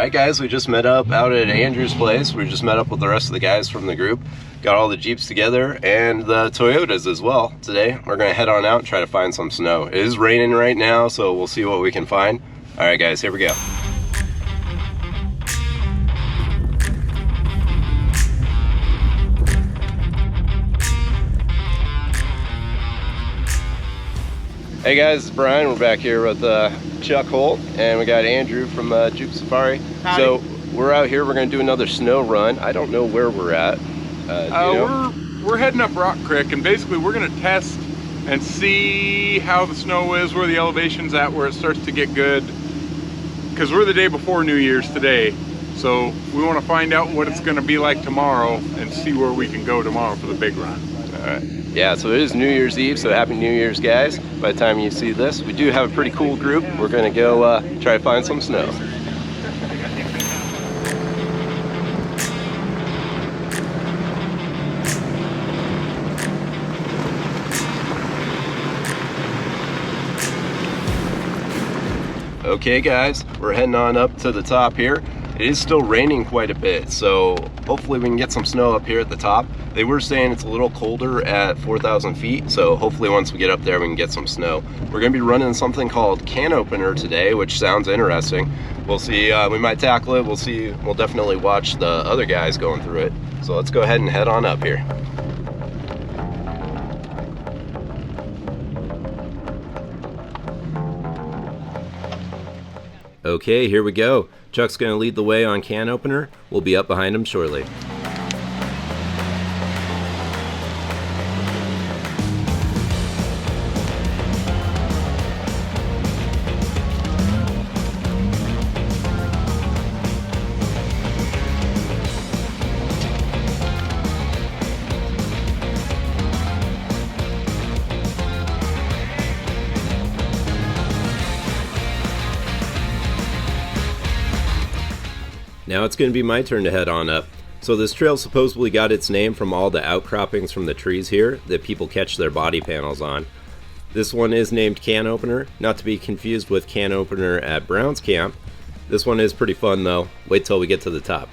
Alright guys, we just met up out at Andrew's place. We just met up with the rest of the guys from the group. Got all the Jeeps together and the Toyotas as well today. We're going to head on out and try to find some snow. It is raining right now, so we'll see what we can find. Alright guys, here we go. Hey guys, it's Brian. We're back here with Chuck Holt, and we got Andrew from Juke Safari. Howdy. So we're out here. We're going to do another snow run. I don't know where we're at. We're heading up Rock Creek, and basically we're going to test and see how the snow is, where the elevation's at, where it starts to get good. Because we're the day before New Year's today, so we want to find out what it's going to be like tomorrow and see where we can go tomorrow for the big run. All right. Yeah, so it is New Year's Eve, so happy New Year's, guys. By the time you see this, we do have a pretty cool group. We're going to go try to find some snow. Okay guys, we're heading on up to the top here. It is still raining quite a bit, so hopefully we can get some snow up here at the top. They were saying it's a little colder at 4,000 feet, so hopefully once we get up there we can get some snow. We're going to be running something called Can Opener today, which sounds interesting. We'll see, we might tackle it, we'll see, we'll definitely watch the other guys going through it. So let's go ahead and head on up here. Okay, here we go. Chuck's going to lead the way on Can Opener. We'll be up behind him shortly. Now it's going to be my turn to head on up. So this trail supposedly got its name from all the outcroppings from the trees here that people catch their body panels on. This one is named Can Opener, not to be confused with Can Opener at Brown's Camp. This one is pretty fun though. Wait till we get to the top.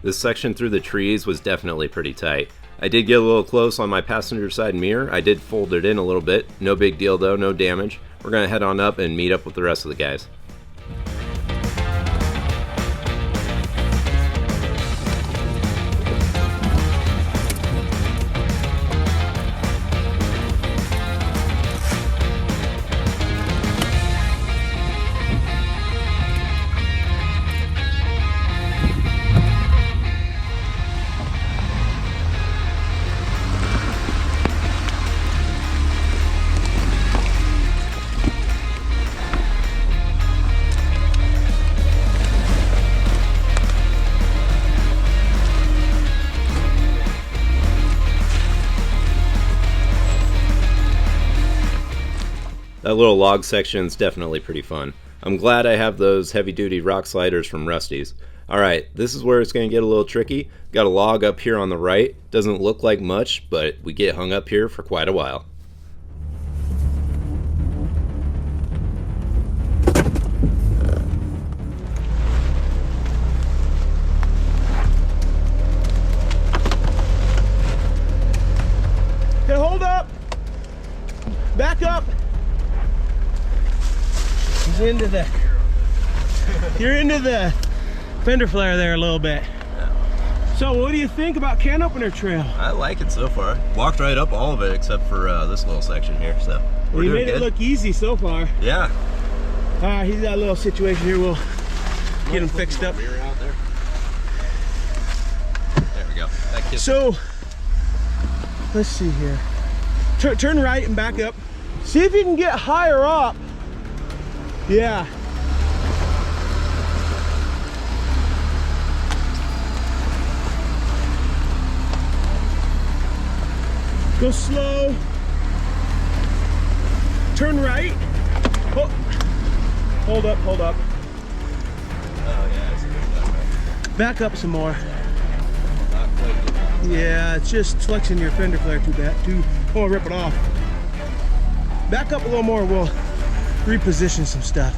This section through the trees was definitely pretty tight. I did get a little close on my passenger side mirror. I did fold it in a little bit. No big deal though, no damage. We're going to head on up and meet up with the rest of the guys. That little log section is definitely pretty fun. I'm glad I have those heavy-duty rock sliders from Rusty's. Alright, this is where it's going to get a little tricky. Got a log up here on the right. Doesn't look like much, but we get hung up here for quite a while. Okay, hold up. Back up. You're into the fender flare there a little bit. So what do you think about Can Opener Trail? I like it so far. Walked right up all of it except for this little section here, so Well, you made it look easy so far. Yeah. All right, he's got a little situation here. We'll get him fixed up. Mirror out there. There we go. So, let's see here. Turn right and back up. See if you can get higher up. Yeah. Go slow. Turn right. Oh. Hold up, hold up. Oh yeah, it's good. Back up some more. Not quite good. Yeah, it's just flexing your fender flare too bad. I want to rip it off. Back up a little more, we'll reposition some stuff.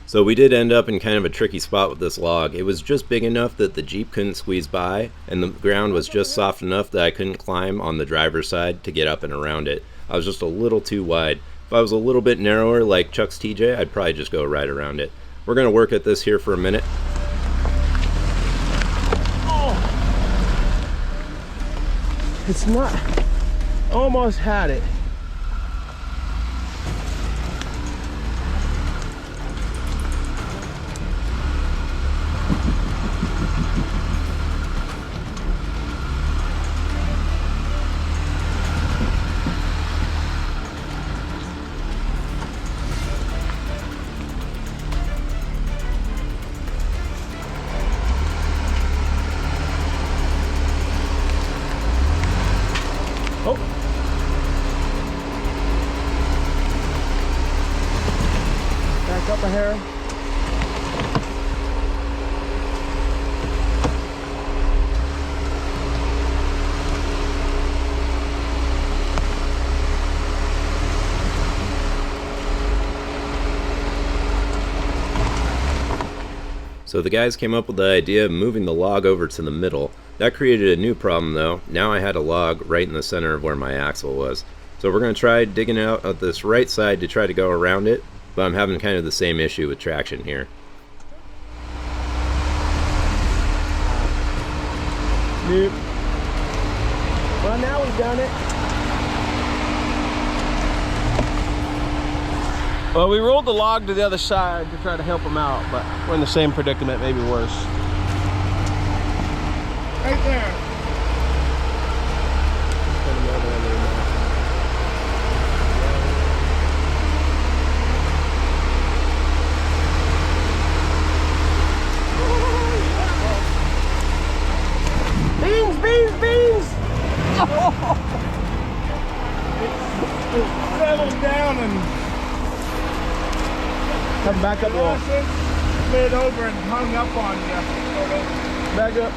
So we did end up in kind of a tricky spot with this log. It was just big enough that the Jeep couldn't squeeze by, and the ground was just soft enough that I couldn't climb on the driver's side to get up and around it. I was just a little too wide. If I was a little bit narrower like Chuck's TJ, I'd probably just go right around it. We're gonna work at this here for a minute. Oh! It's not, almost had it. Oh. Back up a hair. So the guys came up with the idea of moving the log over to the middle. That created a new problem though. Now I had a log right in the center of where my axle was. So we're going to try digging out of this right side to try to go around it, but I'm having kind of the same issue with traction here. Nope. Well, now we've done it. Well, we rolled the log to the other side to try to help them out, but we're in the same predicament, maybe worse. Right there. Beans, beans, beans! It settled down and come back up a little. Slid over and hung up on you. Back up.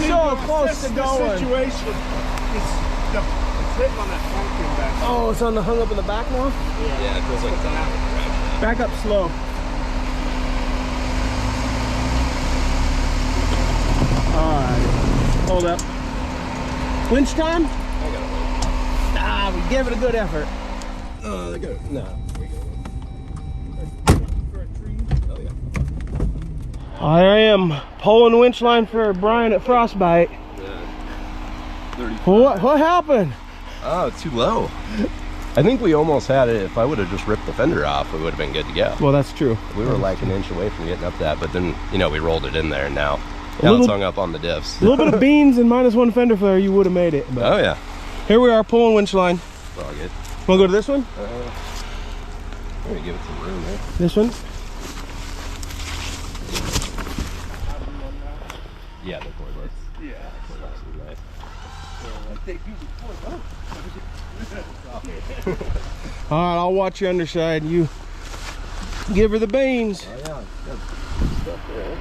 So close to going. Situation. It's hitting on that pumpkin back. Oh, it's on the hung up in the back now? Yeah, it feels like it's on the back up slow. Alright. Hold up. Winch time? I got it. Ah, we gave it a good effort. I got it. No. I am pulling winch line for Brian at Frostbite. Yeah. What happened? Oh, too low. I think we almost had it. If I would have just ripped the fender off, it would have been good to go. Well, that's true. We were like an inch away from getting up that, but then, you know, we rolled it in there and now it's hung up on the diffs. A little bit of beans and -1 fender flare, you would have made it. But oh, yeah. Here we are pulling winch line. It's all good. Want to go to this one? Let me give it some room there. This one? Yeah, the cordless. Yeah. Cordless is nice. All right, I'll watch your underside. You give her the beans. Oh, yeah. Good stuff there.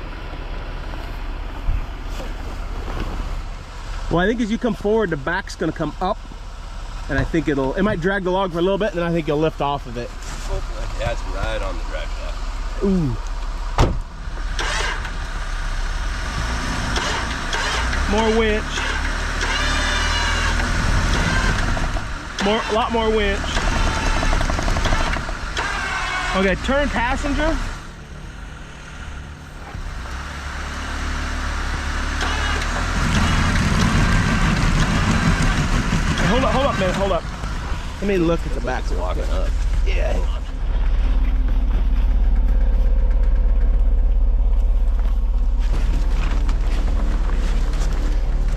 Well, I think as you come forward, the back's going to come up, and I think it might drag the log for a little bit, and then I think you'll lift off of it. Yeah, it's right on the drive shaft. Ooh. More winch. A lot more winch. Okay, turn passenger. Hey, hold up, man, hold up. Let me look at the back. It's locking up. Yeah, hang on.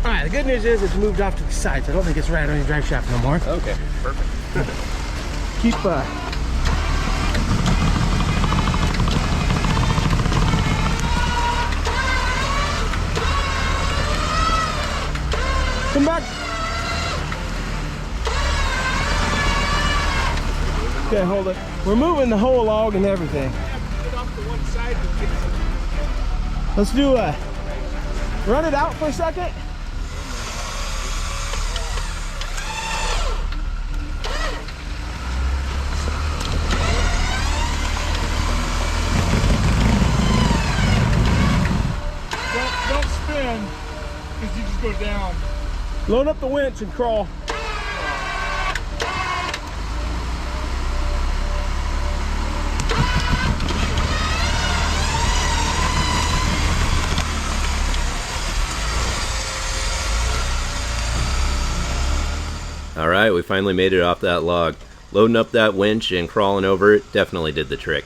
right, the good news is it's moved off to the side, so I don't think it's right on your drive shaft no more. Okay, perfect. Keep come back. Okay, hold it. We're moving the whole log and everything. Let's do run it out for a second. Don't spin, because you just go down. Load up the winch and crawl. All right, we finally made it off that log. Loading up that winch and crawling over it definitely did the trick.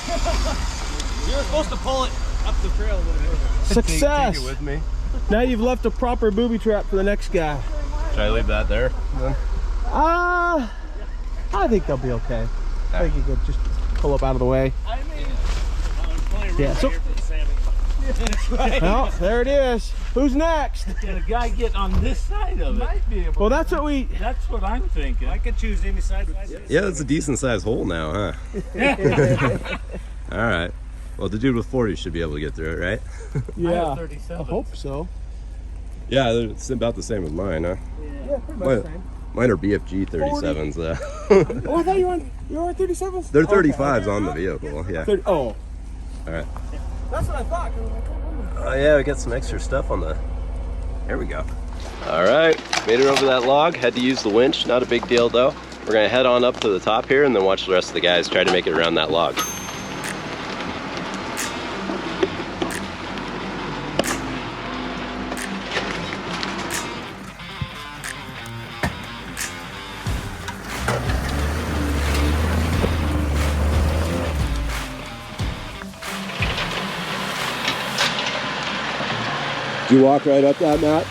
You were supposed to pull it up the trail a little bit. Success! Take it with me. Now you've left a proper booby trap for the next guy. Should I leave that there? I think they'll be okay. I think you could just pull up out of the way. I mean, Yeah, so that's right. well, there it is. Who's next? Can a guy get on this side of it? Might be able. Well, that's what we. That's what I'm thinking. I could choose any side. Yeah, that's a decent sized hole now, huh? All right. Well, the dude with 40 should be able to get through it, right? Yeah, I have 37. I hope so. Yeah, it's about the same as mine, huh? Yeah, pretty much the same. Mine are BFG 37s. Oh, I thought you were on 37s? They're 35s on the vehicle, yeah. 30, oh. All right. That's what I thought. Oh yeah, we got some extra stuff on the, there we go. All right, made it over that log, had to use the winch, not a big deal though. We're gonna head on up to the top here and then watch the rest of the guys try to make it around that log. Did you walk right up that, Matt?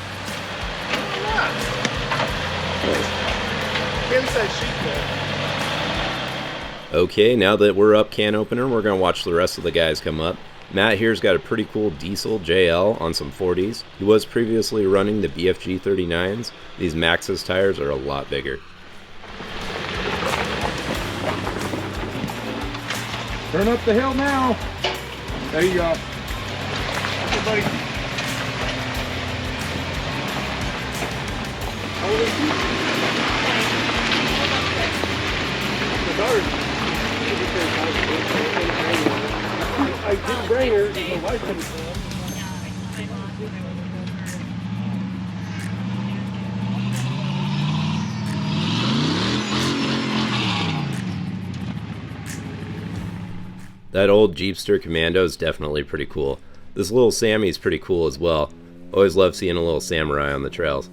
Inside sheet there. Okay, now that we're up can opener, we're gonna watch the rest of the guys come up. Matt here's got a pretty cool diesel JL on some 40s. He was previously running the BFG 39s. These Maxxis tires are a lot bigger. Turn up the hill now. There you go. Okay, buddy. I did brainer, my wife couldn't. That old Jeepster Commando is definitely pretty cool. This little Sammy's pretty cool as well. Always love seeing a little samurai on the trails.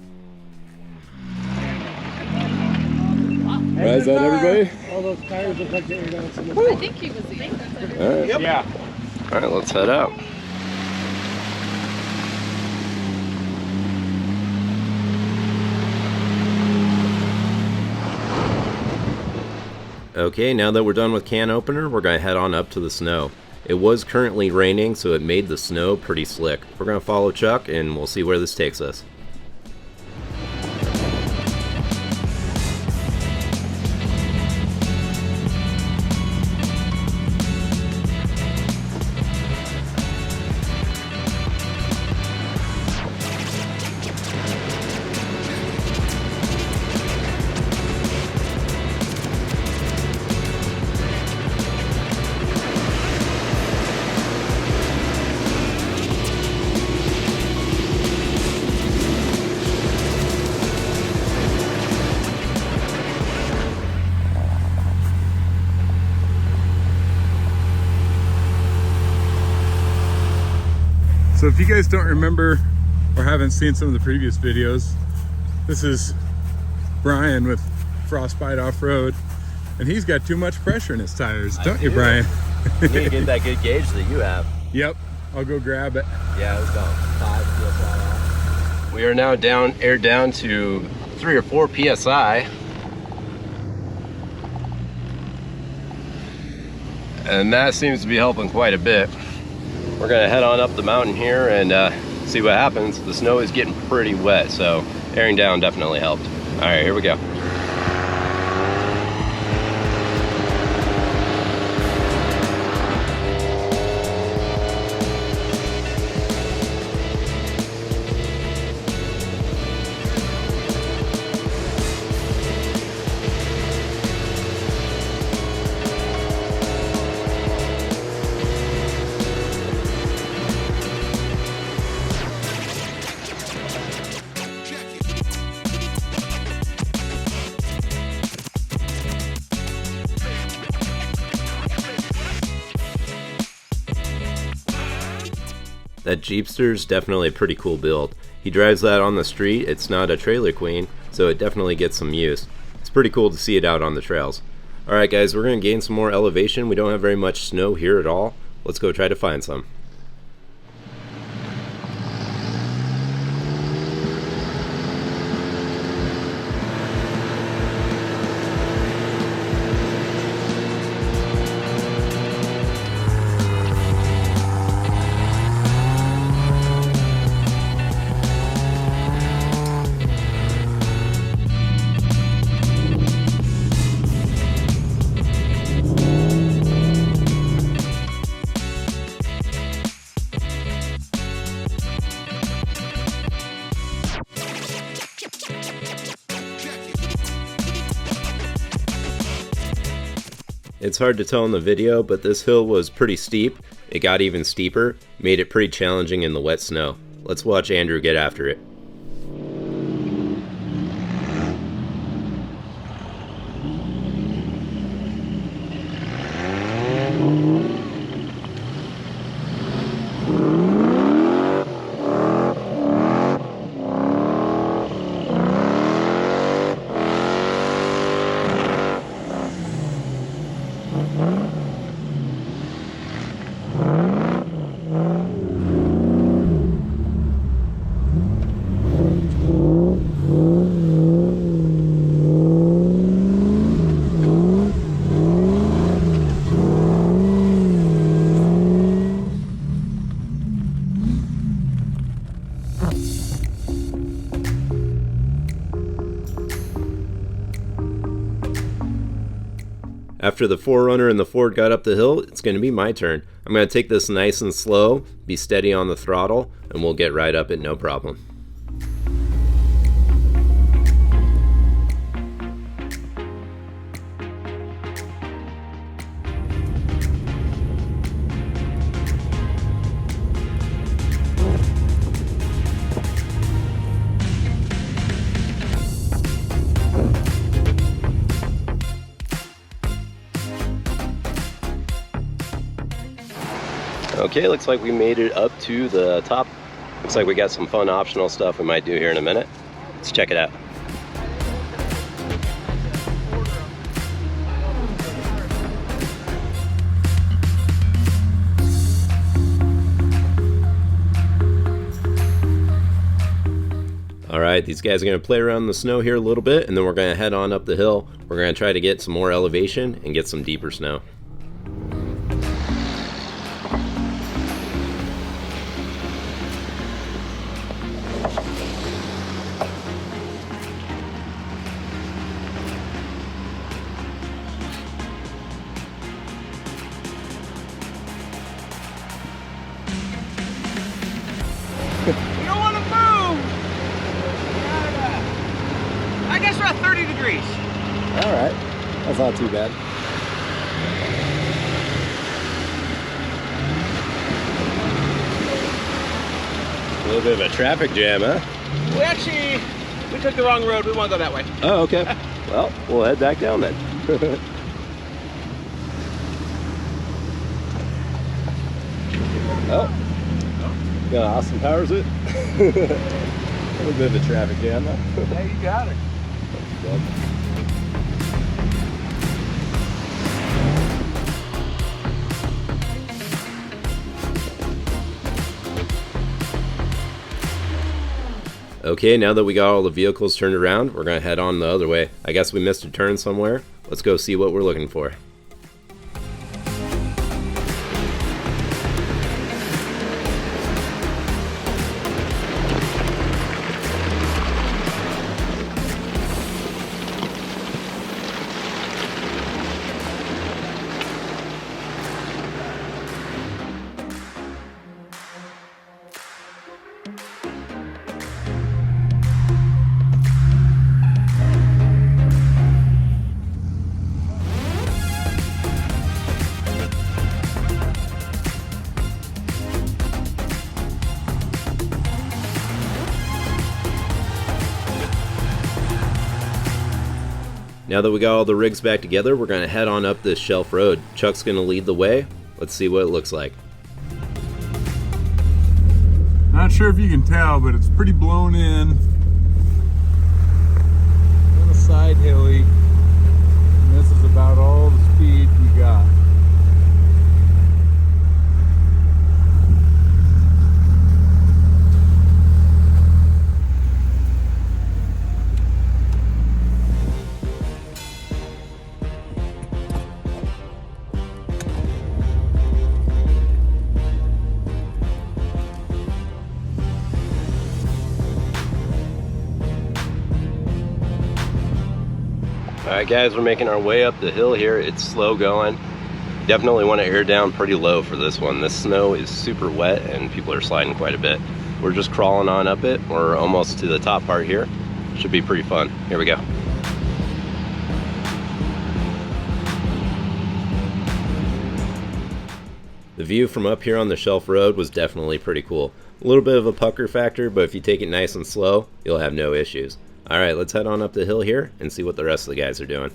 Right, is that everybody? All those tires look like they're down some. I think he was the All right. Yep. Yeah. All right, let's head out. Okay, now that we're done with can opener, we're going to head on up to the snow. It was currently raining, so it made the snow pretty slick. We're going to follow Chuck, and we'll see where this takes us. So if you guys don't remember or haven't seen some of the previous videos, this is Brian with Frostbite Off-Road, and he's got too much pressure in his tires, don't you, Brian? You need to get that good gauge that you have. Yep, I'll go grab it. Yeah, it was about 5 psi off. We are now aired down to 3 or 4 psi. And that seems to be helping quite a bit. We're gonna head on up the mountain here and see what happens. The snow is getting pretty wet, so airing down definitely helped. All right, here we go. That Jeepster's definitely a pretty cool build. He drives that on the street. It's not a trailer queen, so it definitely gets some use. It's pretty cool to see it out on the trails. Alright guys, we're going to gain some more elevation. We don't have very much snow here at all. Let's go try to find some. It's hard to tell in the video, but this hill was pretty steep. It got even steeper, made it pretty challenging in the wet snow. Let's watch Andrew get after it. After the 4Runner and the Ford got up the hill, it's going to be my turn. I'm going to take this nice and slow, be steady on the throttle, and we'll get right up it no problem. Okay, looks like we made it up to the top. Looks like we got some fun optional stuff we might do here in a minute. Let's check it out. Alright, these guys are going to play around in the snow here a little bit, and then we're going to head on up the hill. We're going to try to get some more elevation and get some deeper snow. You don't want to move! I guess we're at 30 degrees. Alright, that's not too bad. A little bit of a traffic jam, huh? We took the wrong road. We want to go that way. Oh, okay. Well, we'll head back down then. Oh. Got Austin Powers it. A little bit of a traffic jam, though. Yeah, you got it. Okay, now that we got all the vehicles turned around, we're gonna head on the other way. I guess we missed a turn somewhere. Let's go see what we're looking for. Now that we got all the rigs back together, we're gonna head on up this shelf road. Chuck's gonna lead the way. Let's see what it looks like. Not sure if you can tell, but it's pretty blown in. On a side hilly. And this is about all the speed we got. Alright guys, we're making our way up the hill here. It's slow going. Definitely want to air down pretty low for this one. This snow is super wet and people are sliding quite a bit. We're just crawling on up it. We're almost to the top part here. Should be pretty fun. Here we go. The view from up here on the shelf road was definitely pretty cool. A little bit of a pucker factor, but if you take it nice and slow, you'll have no issues. Alright, let's head on up the hill here and see what the rest of the guys are doing.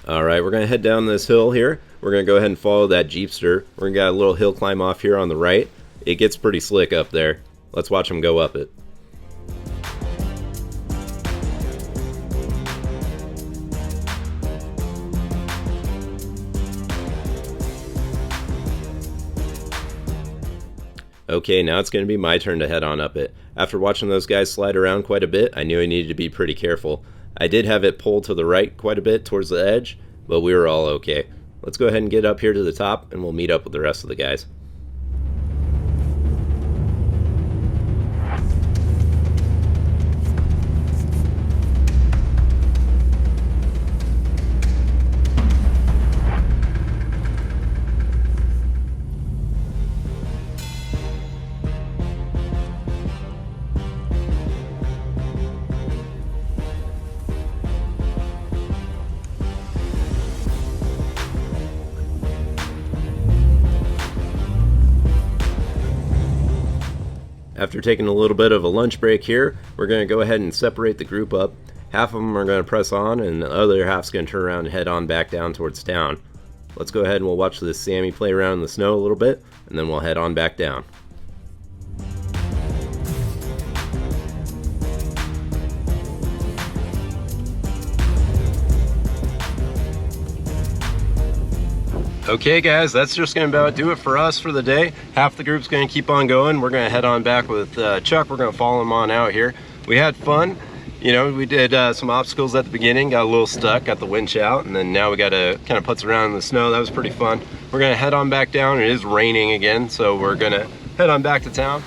Alright, we're going to head down this hill here. We're going to go ahead and follow that Jeepster. We're going to got a little hill climb off here on the right. It gets pretty slick up there. Let's watch them go up it. Okay, now it's going to be my turn to head on up it. After watching those guys slide around quite a bit, I knew I needed to be pretty careful. I did have it pulled to the right quite a bit towards the edge, but we were all okay. Let's go ahead and get up here to the top and we'll meet up with the rest of the guys. After taking a little bit of a lunch break here, we're going to go ahead and separate the group up. Half of them are going to press on and the other half's going to turn around and head on back down towards town. Let's go ahead and we'll watch this Sammy play around in the snow a little bit and then we'll head on back down. Okay guys, that's just going to about do it for us for the day. Half the group's going to keep on going. We're going to head on back with Chuck. We're going to follow him on out here. We had fun. You know, we did some obstacles at the beginning, got a little stuck, got the winch out, and then now we got to kind of putz around in the snow. That was pretty fun. We're going to head on back down. It is raining again, so we're going to head on back to town.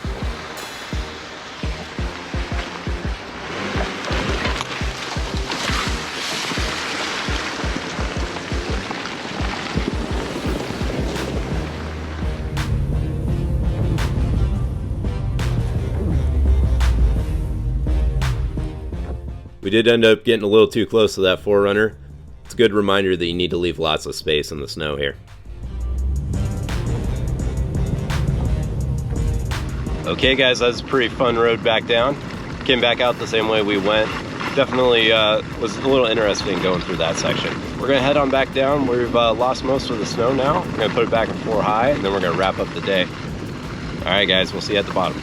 We did end up getting a little too close to that 4Runner. It's a good reminder that you need to leave lots of space in the snow here. Okay guys, that was a pretty fun road back down. Came back out the same way we went. Definitely was a little interesting going through that section. We're gonna head on back down. We've lost most of the snow now. We're gonna put it back in 4 high, and then we're gonna wrap up the day. All right guys, we'll see you at the bottom.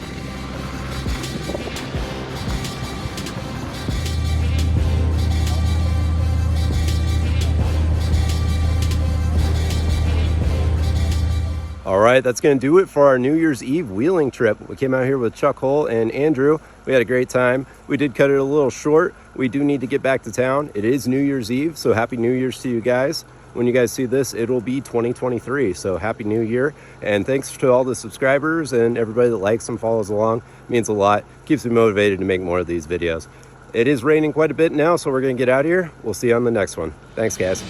All right, that's gonna do it for our New Year's Eve wheeling trip. We came out here with Chuck Hull and Andrew. We had a great time. We did cut it a little short. We do need to get back to town. It is New Year's Eve, so happy New Year's to you guys. When you guys see this, it'll be 2023, so happy New Year. And thanks to all the subscribers and everybody that likes and follows along. It means a lot. Keeps me motivated to make more of these videos. It is raining quite a bit now, so we're gonna get out of here. We'll see you on the next one. Thanks, guys.